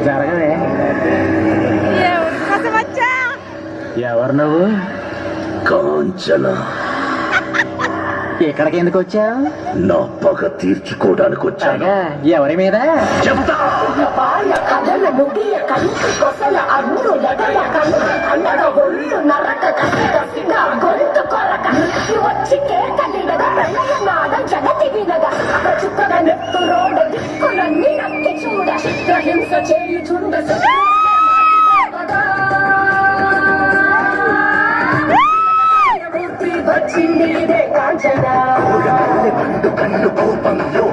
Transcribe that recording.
జరగదే. ఎవరు నువ్వు? కాంచన. ఇక్కడికి ఎందుకు వచ్చావు? నా పగ తీర్చుకోవడానికి వచ్చాను. ఎవరి మీద చెప్తా. కన్ను కోపంలో